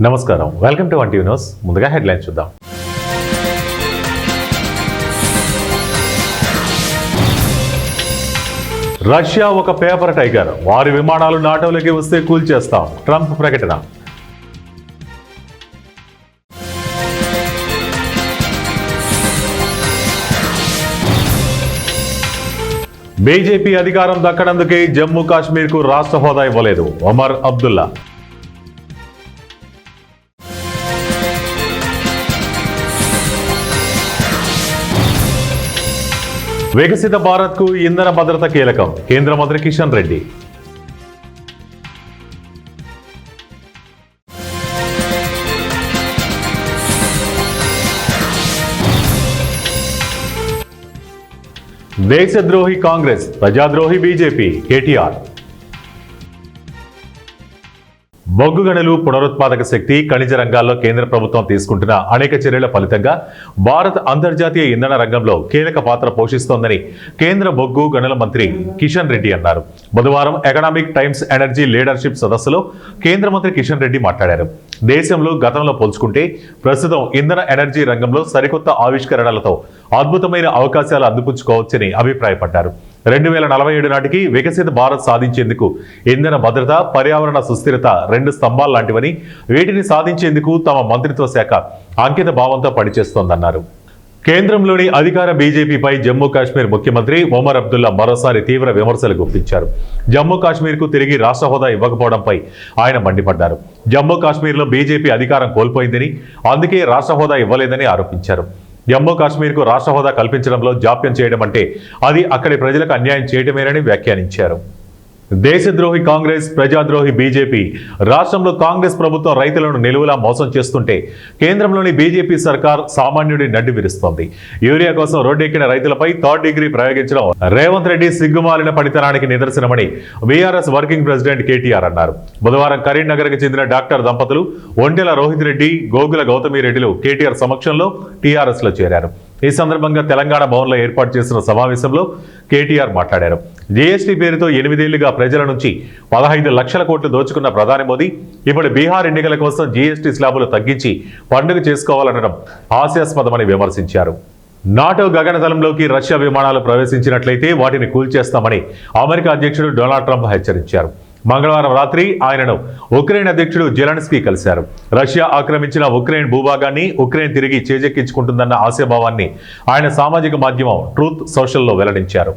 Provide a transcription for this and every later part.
నమస్కారం, welcome to one TV news. ముందుగా headlines చూద్దాం. రష్యా ఒక పేపర్ టైగర్, వారి విమానాలు నాటోలోకి వస్తే కూల్చేస్తాం, ట్రంప్ ప్రకటన. బీజేపీ అధికారం దక్కడందుకే జమ్మూ కాశ్మీర్కు రాష్ట్ర హోదా ఇవ్వలేదు, ఒమర్ అబ్దుల్లా. వికసిత భారత్కు ఇంధన భద్రత కీలకం, కేంద్ర మంత్రి కిషన్ రెడ్డి. దేశద్రోహి కాంగ్రెస్, ప్రజాద్రోహి బీజేపీ, కేటీఆర్. బొగ్గు గనులు, పునరుత్పాదక శక్తి, ఖనిజ రంగాల్లో కేంద్ర ప్రభుత్వం తీసుకుంటున్న అనేక చర్యల ఫలితంగా భారత్ అంతర్జాతీయ ఇంధన రంగంలో కీలక పాత్ర పోషిస్తోందని కేంద్ర బొగ్గు గనుల మంత్రి కిషన్ రెడ్డి అన్నారు. బుధవారం ఎకనామిక్ టైమ్స్ ఎనర్జీ లీడర్షిప్ సదస్సులో కేంద్ర మంత్రి కిషన్ రెడ్డి మాట్లాడారు. దేశంలో గతంలో పోల్చుకుంటే ప్రస్తుతం ఇంధన ఎనర్జీ రంగంలో సరికొత్త ఆవిష్కరణలతో అద్భుతమైన అవకాశాలు అందిపుచ్చుకోవచ్చని అభిప్రాయపడ్డారు. 2047 నాటికి వికసిత భారత్ సాధించేందుకు ఇంధన భద్రత, పర్యావరణ సుస్థిరత రెండు స్తంభాలు లాంటివని, వీటిని సాధించేందుకు తమ మంత్రిత్వ శాఖ అంకిత భావంతో పనిచేస్తోందన్నారు. కేంద్రంలోని అధికార బీజేపీపై జమ్మూ కాశ్మీర్ ముఖ్యమంత్రి ఒమర్ అబ్దుల్లా మరోసారి తీవ్ర విమర్శలు గుప్పించారు. జమ్మూ కాశ్మీర్కు తిరిగి రాష్ట్ర హోదా ఇవ్వకపోవడంపై ఆయన మండిపడ్డారు. జమ్మూ కాశ్మీర్లో బీజేపీ అధికారం కోల్పోయిందని, అందుకే రాష్ట్ర హోదా ఇవ్వలేదని ఆరోపించారు. జమ్మూ కాశ్మీర్కు రాష్ట్ర హోదా కల్పించడంలో జాప్యం చేయడం అంటే అది అక్కడి ప్రజలకు అన్యాయం చేయడమేనని వ్యాఖ్యానించారు. దేశద్రోహి కాంగ్రెస్, ప్రజాద్రోహి బీజేపీ. రాష్ట్రంలో కాంగ్రెస్ ప్రభుత్వం రైతులను నిలువులా మోసం చేస్తుంటే కేంద్రంలోని బీజేపీ సర్కార్ సామాన్యుడి నడ్డి విరుస్తోంది. యూరియా కోసం రోడ్డెక్కిన రైతులపై థర్డ్ డిగ్రీ ప్రయోగించడం రేవంత్ రెడ్డి సిగ్గుమాలిన పనితనానికి నిదర్శనమని బీఆర్ఎస్ వర్కింగ్ ప్రెసిడెంట్ కేటీఆర్ అన్నారు. బుధవారం కరీంనగర్కు చెందిన డాక్టర్ దంపతులు ఒంటెల రోహిత్ రెడ్డి, గోగుల గౌతమి రెడ్డిలు కేటీఆర్ సమక్షంలో టీఆర్ఎస్ లో చేరారు. ఈ సందర్భంగా తెలంగాణ భవన్లో ఏర్పాటు చేసిన సమావేశంలో కేటీఆర్ మాట్లాడారు. జీఎస్టీ పేరుతో 8 ఏళ్లుగా ప్రజల నుంచి 15 లక్షల కోట్లు దోచుకున్న ప్రధాని మోదీ ఇప్పుడు బీహార్ ఎన్నికల కోసం జీఎస్టీ స్లాబులు తగ్గించి పండుగ చేసుకోవాలనడం హాస్యాస్పదమని విమర్శించారు. నాటో గగనతలంలోకి రష్యా విమానాలు ప్రవేశించినట్లయితే వాటిని కూల్చేస్తామని అమెరికా అధ్యక్షుడు డొనాల్డ్ ట్రంప్ హెచ్చరించారు. మంగళవారం రాత్రి ఆయనను ఉక్రెయిన్ అధ్యక్షుడు జెలెన్స్కీ కలిశారు. రష్యా ఆక్రమించిన ఉక్రెయిన్ భూభాగాన్ని ఉక్రెయిన్ తిరిగి చేజెక్కించుకుంటుందన్న ఆశాభావాన్ని ఆయన సామాజిక మాధ్యమం ట్రూత్ సోషల్లో వెల్లడించారు.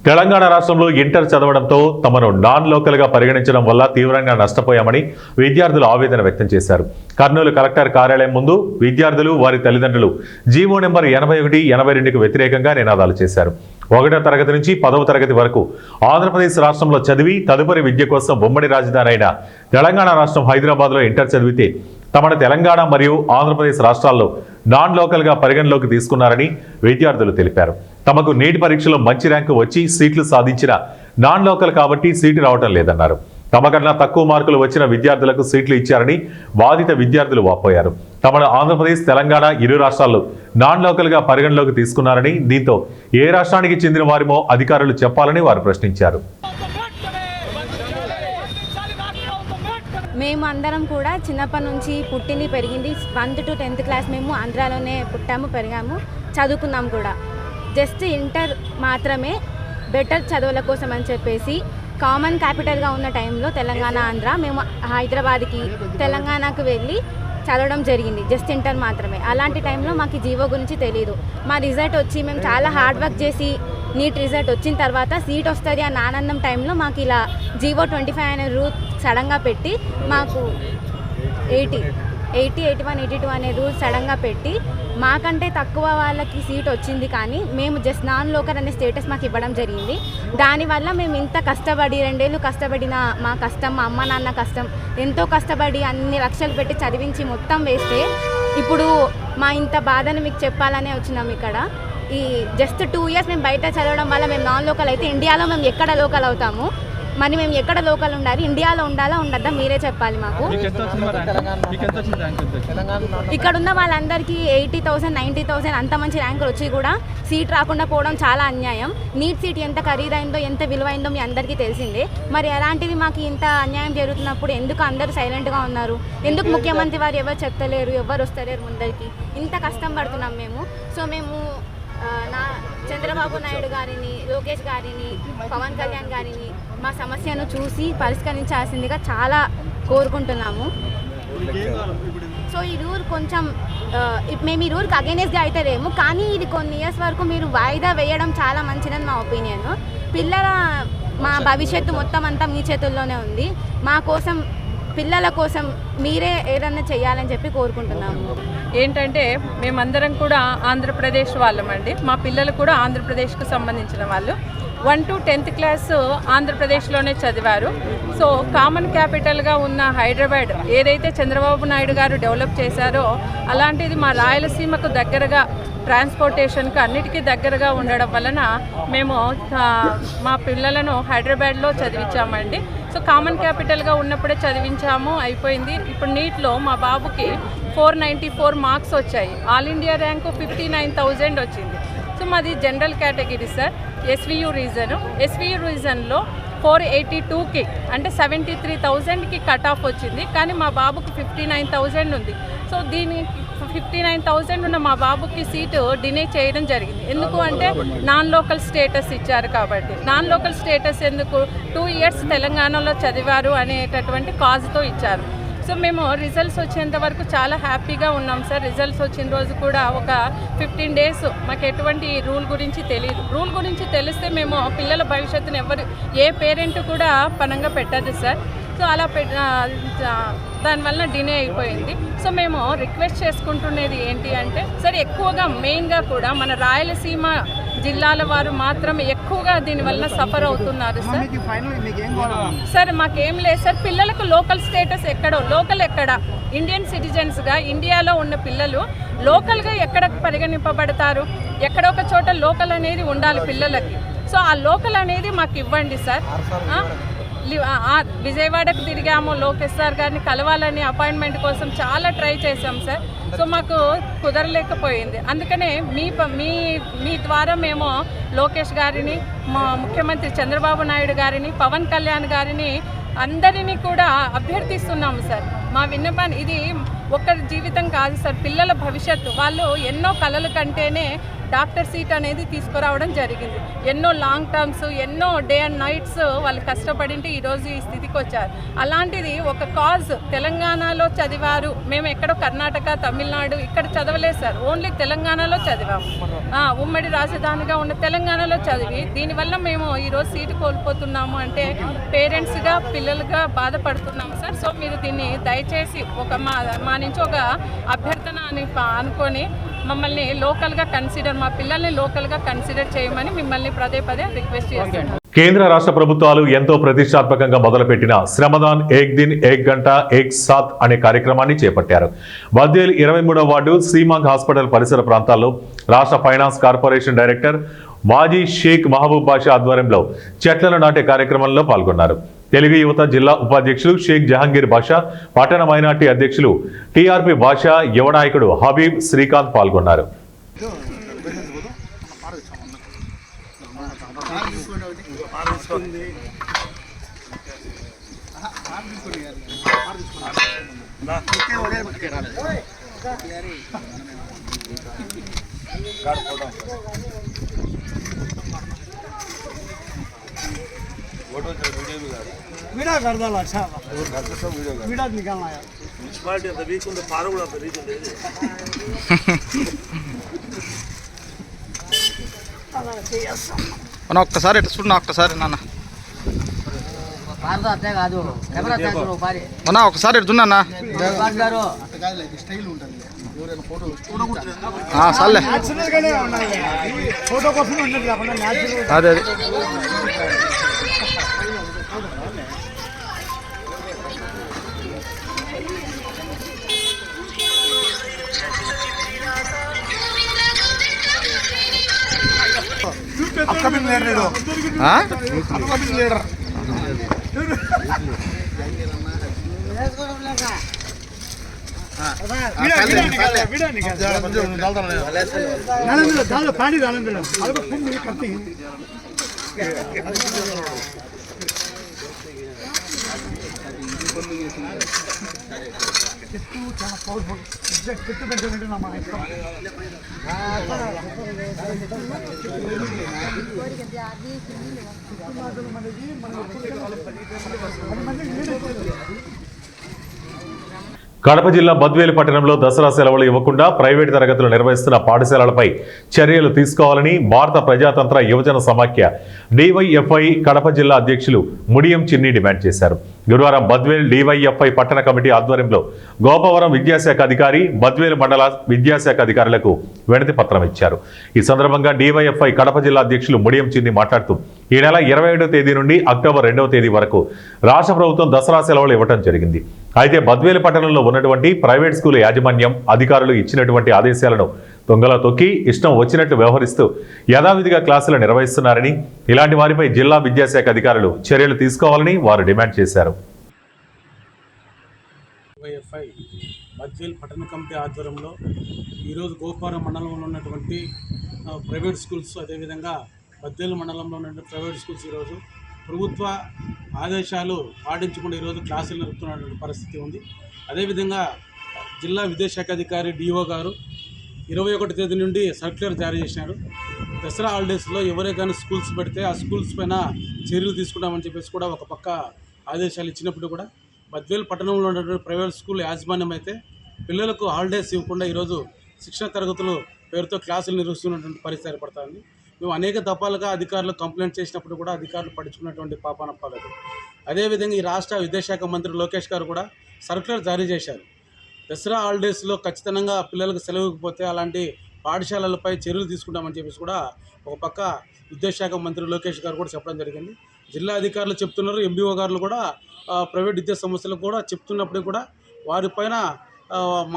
తెలంగాణ రాష్ట్రంలో ఇంటర్ చదవడంతో తమను నాన్ లోకల్గా పరిగణించడం వల్ల తీవ్రంగా నష్టపోయామని విద్యార్థులు ఆవేదన వ్యక్తం చేశారు. కర్నూలు కలెక్టర్ కార్యాలయం ముందు విద్యార్థులు, వారి తల్లిదండ్రులు జీవో నెంబర్ 81, 82కు వ్యతిరేకంగా నినాదాలు చేశారు. 1వ తరగతి నుంచి 10వ తరగతి వరకు ఆంధ్రప్రదేశ్ రాష్ట్రంలో చదివి తదుపరి విద్య కోసం ఉమ్మడి రాజధాని అయిన తెలంగాణ రాష్ట్రం హైదరాబాద్లో ఇంటర్ చదివితే తమను తెలంగాణ మరియు ఆంధ్రప్రదేశ్ రాష్ట్రాల్లో నాన్ లోకల్గా పరిగణలోకి తీసుకున్నారని విద్యార్థులు తెలిపారు. తమకు నీటి పరీక్షలో మంచి ర్యాంకు వచ్చి సీట్లు సాధించిన నాన్ లోకల్ కాబట్టి సీటు రావడం లేదన్నారు. తమకన్నా తక్కువ మార్కులు వచ్చిన విద్యార్థులకు సీట్లు ఇచ్చారని బాధిత విద్యార్థులు వాపోయారు. తమను ఆంధ్రప్రదేశ్, తెలంగాణ ఇరు రాష్ట్రాల్లో నాన్ లోకల్గా పరిగణలోకి తీసుకున్నారని, దీంతో ఏ రాష్ట్రానికి చెందిన వారిమో అధికారులు చెప్పాలని వారు ప్రశ్నించారు. మేము అందరం కూడా చిన్నప్పటి నుంచి పుట్టింది పెరిగింది 1th to 10th క్లాస్ మేము ఆంధ్రాలోనే పుట్టాము, పెరిగాము, చదువుకున్నాం కూడా. జస్ట్ ఇంటర్ మాత్రమే బెటర్ చదువుల కోసం అని చెప్పేసి కామన్ క్యాపిటల్గా ఉన్న టైంలో తెలంగాణ, ఆంధ్ర, మేము హైదరాబాద్కి, తెలంగాణకు వెళ్ళి చదవడం జరిగింది. జస్ట్ ఇంటర్ మాత్రమే. అలాంటి టైంలో మాకు జీవో గురించి తెలియదు. మా రిజల్ట్ వచ్చి మేము చాలా హార్డ్ వర్క్ చేసి నీట్ రిజల్ట్ వచ్చిన తర్వాత సీట్ వస్తుంది అని ఆనందం టైంలో మాకు ఇలా జీవో 25 అనే రూల్ సడన్గా పెట్టి మాకు 80, 81, 82 అనే రూల్ సడన్గా పెట్టి మాకంటే తక్కువ వాళ్ళకి సీట్ వచ్చింది. కానీ మేము జస్ట్ నాన్ లోకల్ అనే స్టేటస్ మాకు ఇవ్వడం జరిగింది. దానివల్ల మేము ఇంత కష్టపడి 2 ఏళ్ళు కష్టపడిన మా కష్టం, మా అమ్మ నాన్న కష్టం, ఎంతో కష్టపడి అన్ని లక్షలు పెట్టి చదివించి మొత్తం వేస్తే ఇప్పుడు మా ఇంత బాధను మీకు చెప్పాలనే వచ్చినాం ఇక్కడ. ఈ జస్ట్ 2 ఇయర్స్ మేము బయట చదవడం వల్ల మేము నాన్ లోకల్ అయితే ఇండియాలో మేము ఎక్కడ లోకల్ అవుతాము. మరి మేము ఎక్కడ లోకల్ ఉండాలి, ఇండియాలో ఉండాలా ఉండద్దా మీరే చెప్పాలి మాకు. ఇక్కడ ఉన్న వాళ్ళందరికీ 80,000 90,000 అంత మంచి ర్యాంకులు వచ్చి కూడా సీట్ రాకుండా పోవడం చాలా అన్యాయం. నీట్ సీట్ ఎంత ఖరీదైందో ఎంత విలువైందో మీ అందరికీ తెలిసిందే. మరి అలాంటిది మాకు ఇంత అన్యాయం జరుగుతున్నప్పుడు ఎందుకు అందరూ సైలెంట్గా ఉన్నారు? ఎందుకు ముఖ్యమంత్రి వారు ఎవరు చెప్తలేరు, ఎవరు వస్తలేరు ముందరికి? ఇంత కష్టం పడుతున్నాం మేము. సో మేము చంద్రబాబు నాయుడు గారిని, లోకేష్ గారిని, పవన్ కళ్యాణ్ గారిని మా సమస్యను చూసి పరిష్కరించాల్సిందిగా చాలా కోరుకుంటున్నాము. సో ఈ రూల్ కొంచెం మేము ఈ రూల్కి అగైనెస్ట్గా అయితే లేము, కానీ ఇది కొన్ని ఇయర్స్ వరకు మీరు వాయిదా వేయడం చాలా మంచిదని మా ఒపీనియన్. మా భవిష్యత్తు మొత్తం అంతా మీ చేతుల్లోనే ఉంది. మా కోసం, పిల్లల కోసం మీరే ఏదన్నా చేయాలని చెప్పి కోరుకుంటున్నాము. ఏంటంటే మేమందరం కూడా ఆంధ్రప్రదేశ్ వాళ్ళమండి. మా పిల్లలు కూడా ఆంధ్రప్రదేశ్కు సంబంధించిన వాళ్ళు. 1 to 10th క్లాస్ ఆంధ్రప్రదేశ్లోనే చదివారు. సో కామన్ క్యాపిటల్గా ఉన్న హైదరాబాద్ ఏదైతే చంద్రబాబు నాయుడు గారు డెవలప్ చేశారో అలాంటిది మా రాయలసీమకు దగ్గరగా, ట్రాన్స్పోర్టేషన్కి అన్నిటికీ దగ్గరగా ఉండడం వలన మేము మా పిల్లలను హైదరాబాద్లో చదివించామండి. సో కామన్ క్యాపిటల్గా ఉన్నప్పుడే చదివించాము, అయిపోయింది. ఇప్పుడు నీట్లో మా బాబుకి 494 మార్క్స్ వచ్చాయి. ఆల్ ఇండియా ర్యాంకు 59,000 వచ్చింది. సో మాది జనరల్ కేటగిరీ సార్, ఎస్వియు రీజన్లో 482కి అంటే 73,000కి కట్ ఆఫ్ వచ్చింది. కానీ మా బాబుకి 59,000 ఉంది. సో దీనికి 59,000 ఉన్న మా బాబుకి సీటు డినే చేయడం జరిగింది. ఎందుకు అంటే నాన్ లోకల్ స్టేటస్ ఇచ్చారు కాబట్టి. నాన్ లోకల్ స్టేటస్ ఎందుకు? 2 years తెలంగాణలో చదివారు అనేటటువంటి కాజ్తో ఇచ్చారు. సో మేము రిజల్ట్స్ వచ్చేంత వరకు చాలా హ్యాపీగా ఉన్నాం సార్. రిజల్ట్స్ వచ్చిన రోజు కూడా ఒక 15 days మాకు ఎటువంటి రూల్ గురించి తెలియదు. రూల్ గురించి తెలిస్తే మేము పిల్లల భవిష్యత్తును ఏ పేరెంట్ కూడా పనంగా పెట్టదు సార్. సో అలా దానివల్ల డినే అయిపోయింది. సో మేము రిక్వెస్ట్ చేసుకుంటున్నది ఏంటి అంటే సార్, ఎక్కువగా మెయిన్గా కూడా మన రాయలసీమ జిల్లాల వారు మాత్రం ఎక్కువగా దీనివల్ల సఫర్ అవుతున్నారు సార్. సార్ మాకేం లేదు సార్, పిల్లలకు లోకల్ స్టేటస్ లోకల్ ఎక్కడ ఇండియన్ సిటిజన్స్గా ఇండియాలో ఉన్న పిల్లలు లోకల్గా ఎక్కడ పరిగణింపబడతారు? ఎక్కడో ఒక చోట లోకల్ అనేది ఉండాలి పిల్లలకి. సో ఆ లోకల్ అనేది మాకు ఇవ్వండి సార్. విజయవాడకు తిరిగాము, లోకేష్ సార్ గారిని కలవాలని అపాయింట్మెంట్ కోసం చాలా ట్రై చేసాం సార్. సో మాకు కుదరలేకపోయింది. అందుకనే మీ ద్వారా మేము లోకేష్ గారిని, మా ముఖ్యమంత్రి చంద్రబాబు నాయుడు గారిని, పవన్ కళ్యాణ్ గారిని అందరినీ కూడా అభ్యర్థిస్తున్నాము సార్. మా విన్నపాన్ని, ఇది ఒక్కరి జీవితం కాదు సార్, పిల్లల భవిష్యత్తు. వాళ్ళు ఎన్నో కలలు కంటేనే డాక్టర్ సీట్ అనేది తీసుకురావడం జరిగింది. ఎన్నో లాంగ్ టర్మ్స్, ఎన్నో డే అండ్ నైట్స్ వాళ్ళు కష్టపడింటే ఈరోజు ఈ స్థితికి వచ్చారు. అలాంటిది ఒక కాజ్ తెలంగాణలో చదివారు. మేము ఎక్కడో కర్ణాటక, తమిళనాడు ఇక్కడ చదవలేదు సార్, ఓన్లీ తెలంగాణలో చదివాము. ఉమ్మడి రాజధానిగా ఉన్న తెలంగాణలో చదివి దీనివల్ల మేము ఈరోజు సీటు కోల్పోతున్నాము అంటే పేరెంట్స్గా, పిల్లలుగా బాధపడుతున్నాము సార్. సో మీరు దీన్ని దయచేసి మా నుంచి ఒక అభ్యర్థన అని అనుకొని మమ్మల్ని లోకల్గా మా పిల్లల్ని లోకల్గా కన్సిడర్ చేయమని మిమ్మల్ని పదే రిక్వెస్ట్ చేస్తున్నాను. కేంద్ర రాష్ట్ర ప్రభుత్వాలు ఎంతో ప్రతిష్టాత్మకంగా మొదలుపెట్టిన శ్రమదాన్ ఏక్ దిన్ ఏక్ గంట ఏక్ సాత్ అనే కార్యక్రమాన్ని చేపట్టారు. బద్వేల్ 23వ వార్డు శ్రీమాంగ్ హాస్పిటల్ పరిసర ప్రాంతాల్లో రాష్ట్ర ఫైనాన్స్ కార్పొరేషన్ డైరెక్టర్ మాజీ షేక్ మహబూబ్ బాషా ఆధ్వర్యంలో చెట్లను నాటే కార్యక్రమంలో పాల్గొన్నారు. తెలుగు యువత జిల్లా ఉపాధ్యక్షులు షేక్ జహాంగీర్ బాషా, పట్టణ మైనార్టీ అధ్యక్షులు టీఆర్పీ బాషా, యువ నాయకుడు హబీబ్ శ్రీకాంత్ పాల్గొన్నారు. वीडियो कर दो अच्छा वीडियो निकालना यार म्युनिसिपालिटी అంత వీక్ ఉంది పార కూడా అంత రీచ్ లేదు అలా చేయొచ్చు అన్న ఒక్కసారి ఇటు చూడు ఒక్కసారి నాన్న పారదా అట్టే కాదు కెమెరా తీసుకో పారి అన్న ఒక్కసారి ఇటు చూడు అన్న గారు అట్ట కాదు ఇది స్టైల్ ఉంటుంది ఎవరైనా ఫోటో చూడకుంటే సర్లే నేచురల్ గానే ఉన్నాయి ఫోటో కోసం ఉన్నది కాకుండా నేచురల్ అదే upcoming leader. Upcoming leader. Kadapa జిల్లా బద్వేలు పట్టణంలో దసరా సెలవులు ఇవ్వకుండా ప్రైవేటు తరగతులు నిర్వహిస్తున్న పాఠశాలలపై చర్యలు తీసుకోవాలని భారత ప్రజాతంత్ర యువజన సమాఖ్య డివైఎఫ్ఐ కడప జిల్లా అధ్యక్షులు ముడియం చిన్ని డిమాండ్ చేశారు. గురువారం బద్వేలు డివైఎఫ్ఐ పట్టణ కమిటీ ఆధ్వర్యంలో గోపవరం విద్యాశాఖ అధికారి, బద్వేలు మండల విద్యాశాఖ అధికారులకు వినతి పత్రం ఇచ్చారు. ఈ సందర్భంగా డివైఎఫ్ఐ కడప జిల్లా అధ్యక్షులు ముడియం చిన్ని మాట్లాడుతూ ఈ నెల 27వ తేదీ నుండి అక్టోబర్ 2వ తేదీ వరకు రాష్ట్ర ప్రభుత్వం దసరా సెలవులు ఇవ్వడం జరిగింది. అయితే బద్వేలు పట్టణంలో ఉన్నటువంటి ప్రైవేట్ స్కూల్ యాజమాన్యం అధికారులు ఇచ్చినటువంటి ఆదేశాలను దొంగలో తొక్కి ఇష్టం వచ్చినట్టు వ్యవహరిస్తూ యథావిధిగా క్లాసులు నిర్వహిస్తున్నారని, ఇలాంటి వారిపై జిల్లా విద్యాశాఖ అధికారులు చర్యలు తీసుకోవాలని వారు డిమాండ్ చేశారు. బద్వేలు పట్టణ కమిటీ ఆధ్వర్యంలో ఈరోజు గోపారం మండలంలో ఉన్నటువంటి ప్రైవేట్ స్కూల్స్, అదేవిధంగా బద్వేలు మండలంలో ఉన్నటువంటి ప్రైవేట్ స్కూల్స్ ఈరోజు ప్రభుత్వ ఆదేశాలు పాటించకుండా ఈరోజు క్లాసులు నడుపుతున్నటువంటి పరిస్థితి ఉంది. అదేవిధంగా జిల్లా విద్యాశాఖ అధికారి డిఓ గారు 21వ తేదీ నుండి సర్క్యులర్ జారీ చేసినారు. దసరా హాలిడేస్లో ఎవరే కానీ స్కూల్స్ పెడితే ఆ స్కూల్స్ పైన చర్యలు తీసుకుంటామని చెప్పేసి కూడా ఒక పక్క ఆదేశాలు ఇచ్చినప్పుడు కూడా బద్వేలు పట్టణంలో ఉన్నటువంటి ప్రైవేట్ స్కూల్ యాజమాన్యం అయితే పిల్లలకు హాలిడేస్ ఇవ్వకుండా ఈరోజు శిక్షణ తరగతులు పేరుతో క్లాసులు నిర్వహిస్తున్నటువంటి పరిస్థితి ఏర్పడుతుంది. మేము అనేక దఫాలుగా అధికారులు కంప్లైంట్ చేసినప్పుడు కూడా అధికారులు పట్టించుకున్నటువంటి పాపాన పడదు. అదేవిధంగా ఈ రాష్ట్ర విద్యాశాఖ మంత్రి లోకేష్ గారు కూడా సర్క్యులర్ జారీ చేశారు. దసరా హాలిడేస్లో ఖచ్చితంగా పిల్లలకు సెలవు ఇవ్వకపోతే అలాంటి పాఠశాలలపై చర్యలు తీసుకుంటామని చెప్పేసి కూడా ఒక పక్క విద్యాశాఖ మంత్రి లోకేష్ గారు కూడా చెప్పడం జరిగింది. జిల్లా అధికారులు చెప్తున్నారు, ఎంబీఓ గారులు కూడా ప్రైవేట్ విద్యా సంస్థలకు కూడా చెప్తున్నప్పుడు కూడా వారిపైన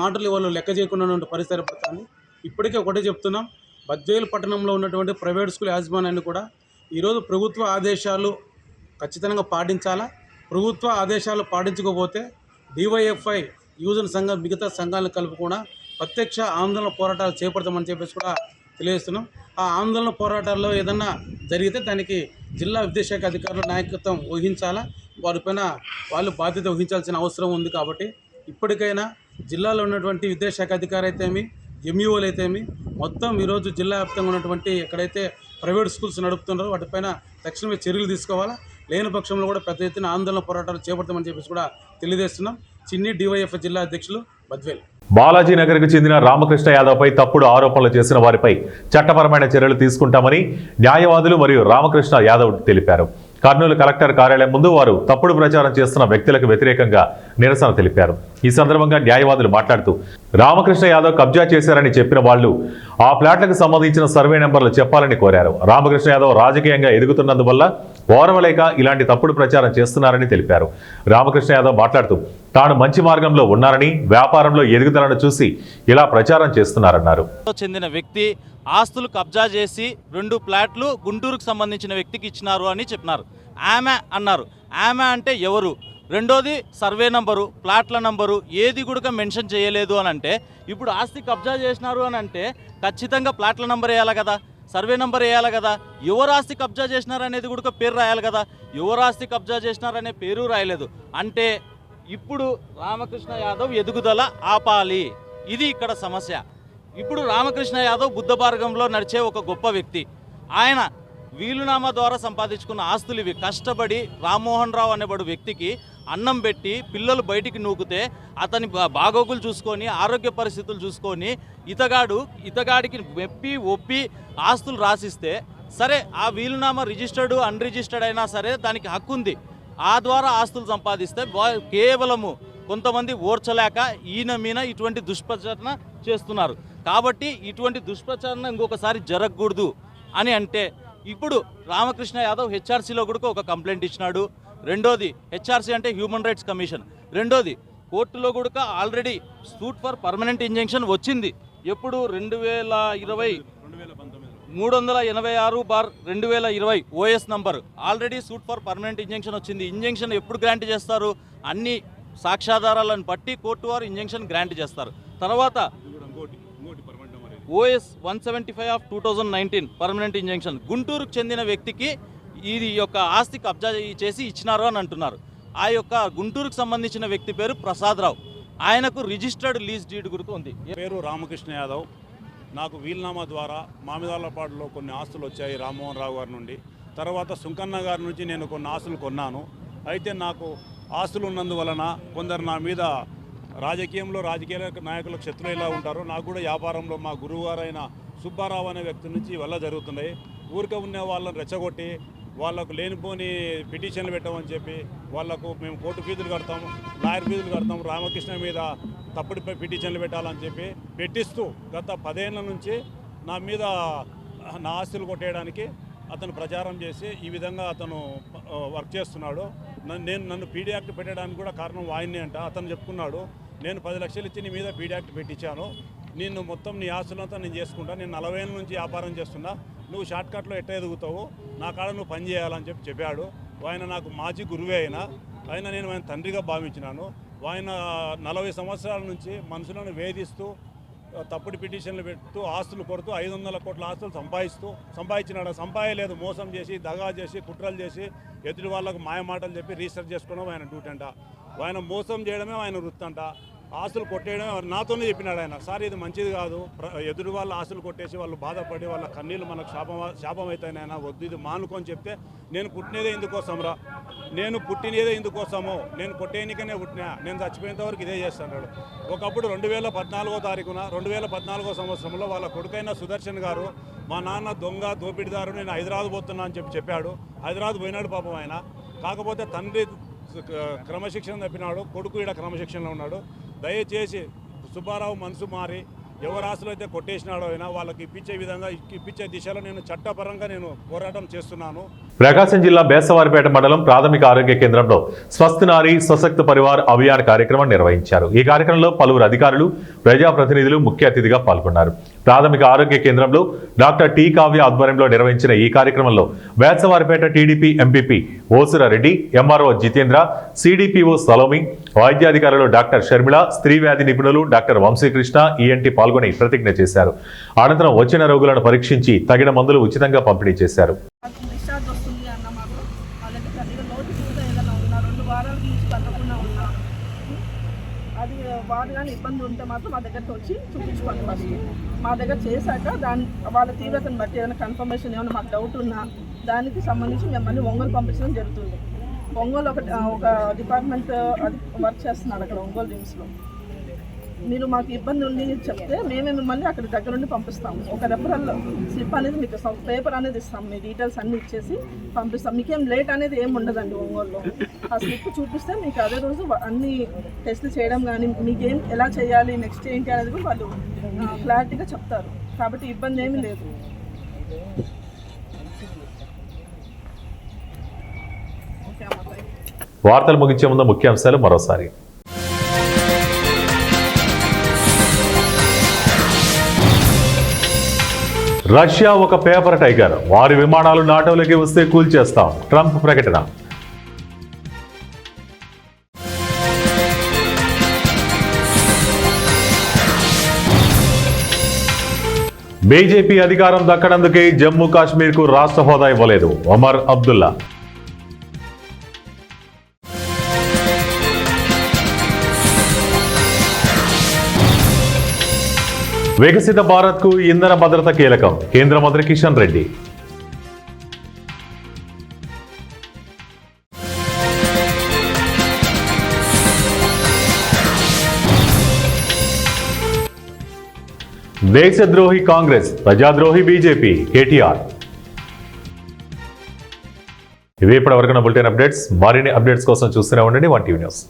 మాటలు వాళ్ళు లెక్క చేయకుండా పరిస్థితి ఏర్పడుతుంది. ఇప్పటికే ఒకటే చెప్తున్నాం, బద్వేలు పట్టణంలో ఉన్నటువంటి ప్రైవేట్ స్కూల్ యాజమాన్యాన్ని కూడా ఈరోజు ప్రభుత్వ ఆదేశాలు ఖచ్చితంగా పాటించాలా. ప్రభుత్వ ఆదేశాలు పాటించకపోతే డివైఎఫ్ఐ యువజన సంఘం మిగతా సంఘాలను కలుపుకుండా ప్రత్యక్ష ఆందోళన పోరాటాలు చేపడతామని చెప్పేసి కూడా తెలియజేస్తున్నాం. ఆ ఆందోళన పోరాటాల్లో ఏదన్నా జరిగితే దానికి జిల్లా విద్యాశాఖ అధికారుల నాయకత్వం వహించాలా, వారిపైన వాళ్ళు బాధ్యత వహించాల్సిన అవసరం ఉంది. కాబట్టి ఇప్పటికైనా జిల్లాలో ఉన్నటువంటి విద్యాశాఖ అధికారి అయితేమి, ఎంఈఓలు అయితేమి మొత్తం ఈరోజు జిల్లా వ్యాప్తంగా ఉన్నటువంటి ఎక్కడైతే ప్రైవేట్ స్కూల్స్ నడుపుతున్నారో వాటిపైన తక్షణమే చర్యలు తీసుకోవాలా. లేని పక్షంలో కూడా పెద్ద ఎత్తున ఆందోళన పోరాటాలు చేపడతామని చెప్పేసి కూడా తెలియజేస్తున్నాం. చిన్ని డివైఎఫ్ జిల్లా అధ్యక్షులు బద్వేల్. బాలాజీ నగర్కు చెందిన రామకృష్ణ యాదవ్పై తప్పుడు ఆరోపణలు చేసిన వారిపై చట్టపరమైన చర్యలు తీసుకుంటామని న్యాయవాదులు మరియు రామకృష్ణ యాదవ్ తెలిపారు. కర్నూలు కలెక్టర్ కార్యాలయం ముందు వారు తప్పుడు ప్రచారం చేస్తున్న వ్యక్తులకు వ్యతిరేకంగా నిరసన తెలిపారు. ఈ సందర్భంగా న్యాయవాదులు మాట్లాడుతూ రామకృష్ణ యాదవ్ కబ్జా చేశారని చెప్పిన వాళ్లు ఆ ఫ్లాట్లకు సంబంధించిన సర్వే నెంబర్లు చెప్పాలని కోరారు. రామకృష్ణ యాదవ్ రాజకీయంగా ఎదుగుతున్నందువల్ల ఓర్వలేక ఇలాంటి తప్పుడు ప్రచారం చేస్తున్నారని తెలిపారు. రామకృష్ణ యాదవ్ మాట్లాడుతూ తాను మంచి మార్గంలో ఉన్నారని, వ్యాపారంలో ఎదుగుదలను చూసి ఇలా ప్రచారం చేస్తున్నారన్నారు. చెందిన వ్యక్తి ఆస్తులు కబ్జా చేసి 2 ఫ్లాట్లు గుంటూరుకు సంబంధించిన వ్యక్తికి ఇచ్చినారు అని చెప్పినారు. ఆమె అన్నారు. ఆమె అంటే ఎవరు? రెండోది సర్వే నంబరు, ప్లాట్ల నంబరు ఏది కూడా మెన్షన్ చేయలేదు అని అంటే, ఇప్పుడు ఆస్తి కబ్జా చేసినారు అని అంటే ఖచ్చితంగా ప్లాట్ల నంబర్ వేయాలి కదా, సర్వే నంబర్ వేయాలి కదా, ఎవరు ఆస్తి కబ్జా చేసినారు అనేది కూడా పేరు రాయాలి కదా. ఎవరు ఆస్తి కబ్జా చేసినారనే పేరు రాయలేదు అంటే ఇప్పుడు రామకృష్ణ యాదవ్ ఎదుగుదల ఆపాలి. ఇది ఇక్కడ సమస్య. ఇప్పుడు రామకృష్ణ యాదవ్ బుద్ధ మార్గంలో నడిచే ఒక గొప్ప వ్యక్తి. ఆయన వీలునామా ద్వారా సంపాదించుకున్న ఆస్తులు ఇవి. కష్టపడి రామ్మోహన్ రావు అనేవాడు వ్యక్తికి అన్నం పెట్టి పిల్లలు బయటికి నూకితే అతని బాగోగులు చూసుకొని, ఆరోగ్య పరిస్థితులు చూసుకొని ఇతగాడికి మెప్పి ఒప్పి ఆస్తులు రాసిస్తే సరే, ఆ వీలునామా రిజిస్టర్డ్ అన్రిజిస్టర్డ్ అయినా సరే దానికి హక్కు ఉంది. ఆ ద్వారా ఆస్తులు సంపాదిస్తే కేవలము కొంతమంది ఓర్చలేక ఈయన మీద ఇటువంటి దుష్ప్రచారణ చేస్తున్నారు. కాబట్టి ఇటువంటి దుష్ప్రచారణ ఇంకొకసారి జరగకూడదు అని అంటే ఇప్పుడు రామకృష్ణ యాదవ్ హెచ్ఆర్సీలో కూడా ఒక కంప్లైంట్ ఇచ్చినాడు. రెండోది హెచ్ఆర్సీ అంటే హ్యూమన్ రైట్స్ కమిషన్. రెండోది కోర్టులో కూడా already suit for permanent injunction వచ్చింది. ఎప్పుడు 2020 386/2020 OS number already suit for permanent injunction వచ్చింది. ఇంజంక్షన్ ఎప్పుడు గ్రాంట్ చేస్తారు? అన్ని సాక్ష్యాధారాలను బట్టి కోర్టు వారు ఇంజంక్షన్ గ్రాంట్ చేస్తారు. తర్వాత OS 175 ఆఫ్ 2019 పర్మనెంట్ ఇంజంక్షన్ గుంటూరుకు చెందిన వ్యక్తికి ఇది యొక్క ఆస్తి కబ్జా చేసి ఇచ్చినారు అని అంటున్నారు. ఆ యొక్క గుంటూరుకు సంబంధించిన వ్యక్తి పేరు ప్రసాదరావు. ఆయనకు రిజిస్టర్డ్ లీజ్ డీడ్ గుర్తు ఉంది. పేరు రామకృష్ణ యాదవ్. నాకు వీలునామా ద్వారా మామిదాలపాడులో కొన్ని ఆస్తులు వచ్చాయి రామ్మోహన్ రావు గారి నుండి. తర్వాత సుంకన్న గారి నుంచి నేను కొన్ని ఆస్తులు కొన్నాను. అయితే నాకు ఆస్తులు ఉన్నందువలన కొందరు నా మీద రాజకీయ నాయకులకు శత్రులు ఎలా ఉంటారో నాకు కూడా వ్యాపారంలో మా గురువు గారైన సుబ్బారావు అనే వ్యక్తి నుంచి వల్ల జరుగుతున్నాయి. ఊరికే ఉన్న వాళ్ళని రెచ్చగొట్టి వాళ్ళకు లేనిపోని పిటిషన్లు పెట్టమని చెప్పి వాళ్ళకు మేము కోర్టు ఫీజులు కడతాము, లాయర్ ఫీజులు కడతాము, రామకృష్ణ మీద తప్పుడు పిటిషన్లు పెట్టాలని చెప్పి పెట్టిస్తూ గత 10 ఏళ్ల నుంచి నా మీద నా ఆస్తులు కొట్టేయడానికి అతను ప్రచారం చేసి ఈ విధంగా అతను వర్క్ చేస్తున్నాడు. నన్ను పీడీ యాక్ట్ పెట్టడానికి కూడా కారణం ఆయన్ని అంట. అతను చెప్పుకున్నాడు, నేను 10 లక్షలు ఇచ్చి నీ మీద పీడీ యాక్ట్ పెట్టించాను, నేను మొత్తం నీ ఆస్తులంతా నేను చేసుకుంటా, నేను 40 ఏళ్ళ నుంచి వ్యాపారం చేస్తున్నా, నువ్వు షార్ట్కట్లో ఎట్లా ఎదుగుతావు, నా కాడ నువ్వు పని చేయాలని చెప్పాడు. ఆయన నాకు మాజీ గురువే ఆయన నేను ఆయన తండ్రిగా భావించినాను. ఆయన 40 సంవత్సరాల నుంచి మనుషులను వేధిస్తూ తప్పుడు పిటిషన్లు పెడుతూ ఆస్తులు కొడుతూ 500 కోట్ల ఆస్తులు సంపాదించినాడు. సంపాదలేదు, మోసం చేసి దగా చేసి కుట్రలు చేసి ఎదుటి వాళ్ళకు మాయమాటలు చెప్పి రీసెర్చ్ చేసుకోవడం ఆయన డ్యూటీ అంట. ఆయన మోసం చేయడమే ఆయన వృత్తి అంట. ఆస్తులు కొట్టేయడమే నాతోనే చెప్పినాడు ఆయన. సార్ ఇది మంచిది కాదు, ఎదుటి వాళ్ళ ఆస్తులు కొట్టేసి వాళ్ళు బాధపడి వాళ్ళ కన్నీళ్ళు మనకు శాపం అవుతాయి ఆయన, వద్దు ఇది మానుకొని చెప్తే నేను పుట్టినదే ఇందుకోసంరా, నేను పుట్టినదే ఇందుకోసము, నేను కొట్టేనికనే పుట్టినా, నేను చచ్చిపోయేంత వరకు ఇదే చేస్తున్నాడు. ఒకప్పుడు 2014వ తారీఖున 2014 సంవత్సరంలో వాళ్ళ కొడుకైన సుదర్శన్ గారు మా నాన్న దొంగ దోపిడిదారు, నేను హైదరాబాద్ పోతున్నా అని చెప్పాడు. హైదరాబాద్ పోయినాడు పాపం ఆయన. కాకపోతే తండ్రి క్రమశిక్షణ తప్పినాడు, కొడుకు ఇక్కడ క్రమశిక్షణలో ఉన్నాడు. దయచేసి సుబ్బారావు మనసు మారి ఎవరు ఆశలు అయితే కొట్టేసినాడో అయినా వాళ్ళకి ఇప్పించే దిశలో నేను చట్టపరంగా నేను పోరాటం చేస్తున్నాను. ప్రకాశం జిల్లా బేసవారిపేట మండలం ప్రాథమిక ఆరోగ్య కేంద్రంలో స్వస్థ నారీ స్వశక్త పరివార్ అభియాన్ కార్యక్రమం నిర్వహించారు. ఈ కార్యక్రమంలో పలువురు అధికారులు, ప్రజాప్రతినిధులు ముఖ్య అతిథిగా పాల్గొన్నారు. ప్రాథమిక ఆరోగ్య కేంద్రంలో డాక్టర్ టి కావ్య ఆధ్వర్యంలో నిర్వహించిన ఈ కార్యక్రమంలో Besavaripeta TDP MPP Osura Reddy, MRO Jitendra, CDPO Salomi, వైద్యాధికారులు డాక్టర్ షర్మిళ, స్త్రీ వ్యాధి నిపుణులు డాక్టర్ వంశీకృష్ణ, ఈఎన్టీ పాల్గొని ప్రతిజ్ఞ చేశారు. అనంతరం వచ్చిన రోగులను పరీక్షించి తగిన మందులు ఉచితంగా పంపిణీ చేశారు. అది వారు కానీ ఇబ్బంది ఉంటే మాత్రం మా దగ్గరకు వచ్చి చూపించుకోండి. ఫస్ట్ మా దగ్గర చేశాక వాళ్ళ తీవ్రతను బట్టి ఏదైనా కన్ఫర్మేషన్ ఏమైనా మాకు డౌట్ ఉన్నా దానికి సంబంధించి మిమ్మల్ని ఒంగోలు పంపించడం జరుగుతుంది. ఒంగోలు ఒక డిపార్ట్మెంట్ అది వర్క్ చేస్తున్నాడు అక్కడ ఒంగోలు రిమ్స్లో. మీరు మాకు ఇబ్బంది ఉండి చెప్తే మేమే మిమ్మల్ని అక్కడ దగ్గర నుండి పంపిస్తాము. ఒక రెఫరల్ స్లిప్ అనేది మీకు పేపర్ అనేది ఇస్తాం, మీ డీటెయిల్స్ అన్నీ ఇచ్చేసి పంపిస్తాం. మీకేం లేట్ అనేది ఏమి ఉండదండి. ఒంగోలులో ఆ స్లిప్ చూపిస్తే మీకు అదే రోజు అన్ని టెస్టులు చేయడం కానీ మీకేం ఎలా చేయాలి నెక్స్ట్ ఏంటి అనేది కూడా వాళ్ళు క్లారిటీగా చెప్తారు. కాబట్టి ఇబ్బంది ఏమీ లేదు. ఓకే అమ్మ. వార్తలు ముగించే ముందు ముఖ్యాంశాలు మరోసారి. రష్యా ఒక పేపర్ టైగర్, వారి విమానాలు నాటోలోకి వస్తే కూల్చేస్తాం, ట్రంప్ ప్రకటన. బీజేపీ అధికారం దక్కడందుకే జమ్మూ కాశ్మీర్కు రాష్ట్ర హోదా ఇవ్వలేదు, ఒమర్ అబ్దుల్లా. వికసిత భారత్కు ఇంధన భద్రత కీలకం, కేంద్ర మంత్రి కిషన్ రెడ్డి. దేశద్రోహి కాంగ్రెస్, ప్రజాద్రోహి బీజేపీ, కేటీఆర్. ఇవి ఇప్పటివరకు బులెటిన్ అప్డేట్స్. మరిన్ని అప్డేట్స్ కోసం చూస్తూనే ఉండండి 1 టీవీ న్యూస్.